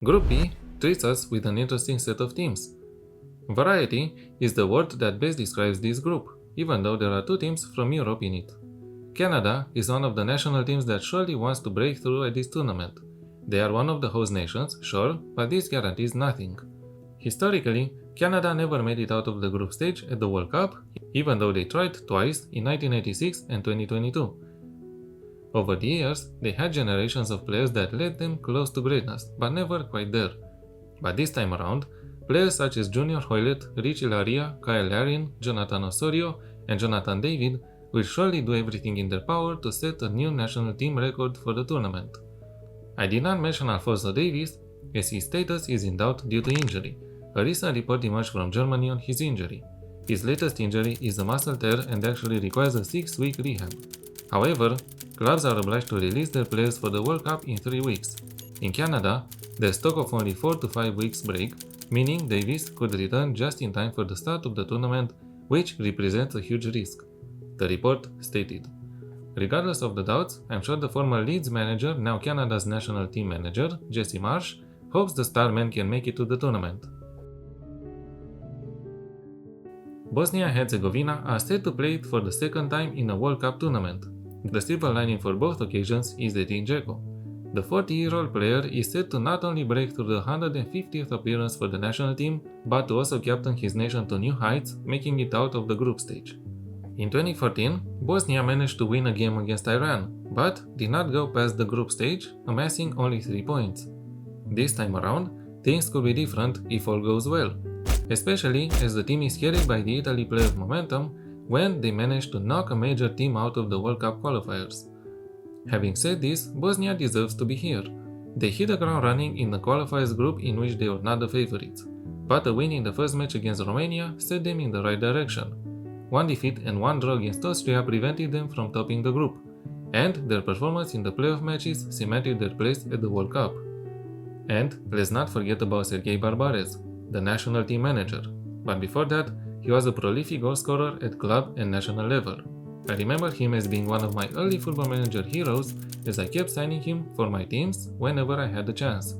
Group B treats us with an interesting set of teams. Variety is the word that best describes this group, even though there are two teams from Europe in it. Canada is one of the national teams that surely wants to break through at this tournament. They are one of the host nations, sure, but this guarantees nothing. Historically, Canada never made it out of the group stage at the World Cup, even though they tried twice in 1986 and 2022. Over the years, they had generations of players that led them close to greatness, but never quite there. But this time around, players such as Junior Hoilett, Richie Laryea, Kyle Larin, Jonathan Osorio, and Jonathan David will surely do everything in their power to set a new national team record for the tournament. I did not mention Alphonso Davies, as his status is in doubt due to injury. A recent report emerged from Germany on his injury. His latest injury is a muscle tear and actually requires a 6-week rehab. However, clubs are obliged to release their players for the World Cup in 3 weeks. In Canada, there's talk of only 4 to 5 weeks break, meaning Davies could return just in time for the start of the tournament, which represents a huge risk. The report stated. Regardless of the doubts, I'm sure the former Leeds manager, now Canada's national team manager, Jesse Marsh, hopes the star man can make it to the tournament. Bosnia and Herzegovina are set to play it for the second time in a World Cup tournament. The silver lining for both occasions is Edin Dzeko. The 40-year-old player is set to not only break through the 150th appearance for the national team, but to also captain his nation to new heights, making it out of the group stage. In 2014, Bosnia managed to win a game against Iran, but did not go past the group stage, amassing only 3 points. This time around, things could be different if all goes well, especially as the team is carried by the Italy play of momentum when they managed to knock a major team out of the World Cup qualifiers. Having said this, Bosnia deserves to be here. They hit the ground running in the qualifiers group in which they were not the favorites, but a win in the first match against Romania set them in the right direction. 1 defeat and 1 draw against Austria prevented them from topping the group, and their performance in the playoff matches cemented their place at the World Cup. And let's not forget about Serghei Barbares, the national team manager, but before that, he was a prolific goalscorer at club and national level. I remember him as being one of my early Football Manager heroes, as I kept signing him for my teams whenever I had the chance.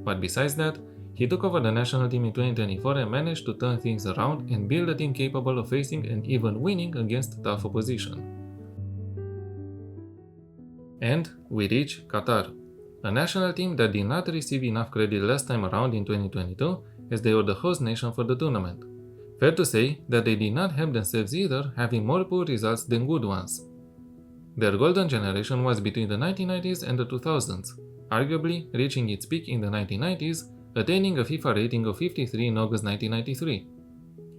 But besides that, he took over the national team in 2024 and managed to turn things around and build a team capable of facing and even winning against tough opposition. And we reach Qatar, a national team that did not receive enough credit last time around in 2022, as they were the host nation for the tournament. Fair to say that they did not help themselves either, having more poor results than good ones. Their golden generation was between the 1990s and the 2000s, arguably reaching its peak in the 1990s, attaining a FIFA rating of 53 in August 1993.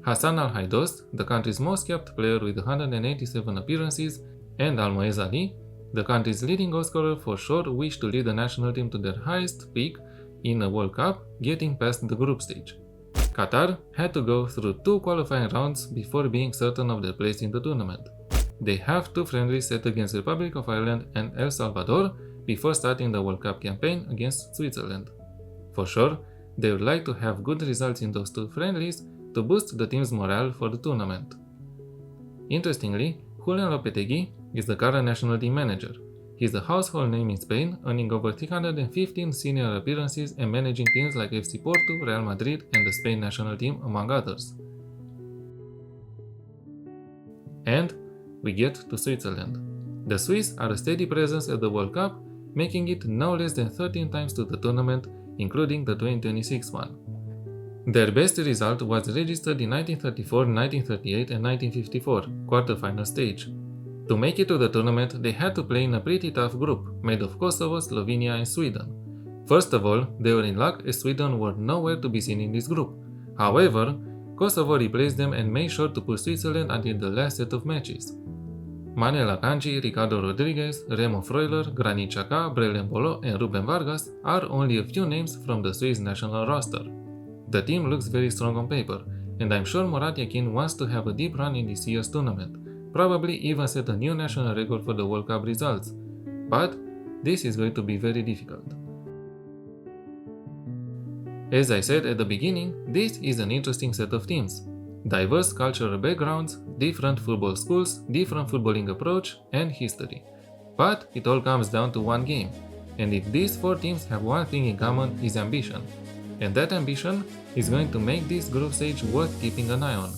Hassan Al-Haidost, the country's most capped player with 187 appearances, and Al-Moez Ali, the country's leading goalscorer, for sure wished to lead the national team to their highest peak in a World Cup, getting past the group stage. Qatar had to go through 2 qualifying rounds before being certain of their place in the tournament. They have 2 friendlies set against Republic of Ireland and El Salvador before starting the World Cup campaign against Switzerland. For sure, they would like to have good results in those 2 friendlies to boost the team's morale for the tournament. Interestingly, Julian Lopetegui is the current national team manager. He is a household name in Spain, earning over 315 senior appearances and managing teams like FC Porto, Real Madrid, and the Spain national team, among others. And we get to Switzerland. The Swiss are a steady presence at the World Cup, making it no less than 13 times to the tournament, including the 2026 one. Their best result was registered in 1934, 1938 and 1954, quarter-final stage. To make it to the tournament, they had to play in a pretty tough group, made of Kosovo, Slovenia and Sweden. First of all, they were in luck as Sweden were nowhere to be seen in this group. However, Kosovo replaced them and made sure to push Switzerland until the last set of matches. Manuel Akanji, Ricardo Rodriguez, Remo Freuler, Granit Xhaka, Brelen Bolo and Ruben Vargas are only a few names from the Swiss national roster. The team looks very strong on paper, and I'm sure Murat Yakin wants to have a deep run in this year's tournament, probably even set a new national record for the World Cup results. But this is going to be very difficult. As I said at the beginning, this is an interesting set of teams. Diverse cultural backgrounds, different football schools, different footballing approach, and history. But it all comes down to one game. And if these 4 teams have one thing in common is ambition. And that ambition is going to make this group stage worth keeping an eye on.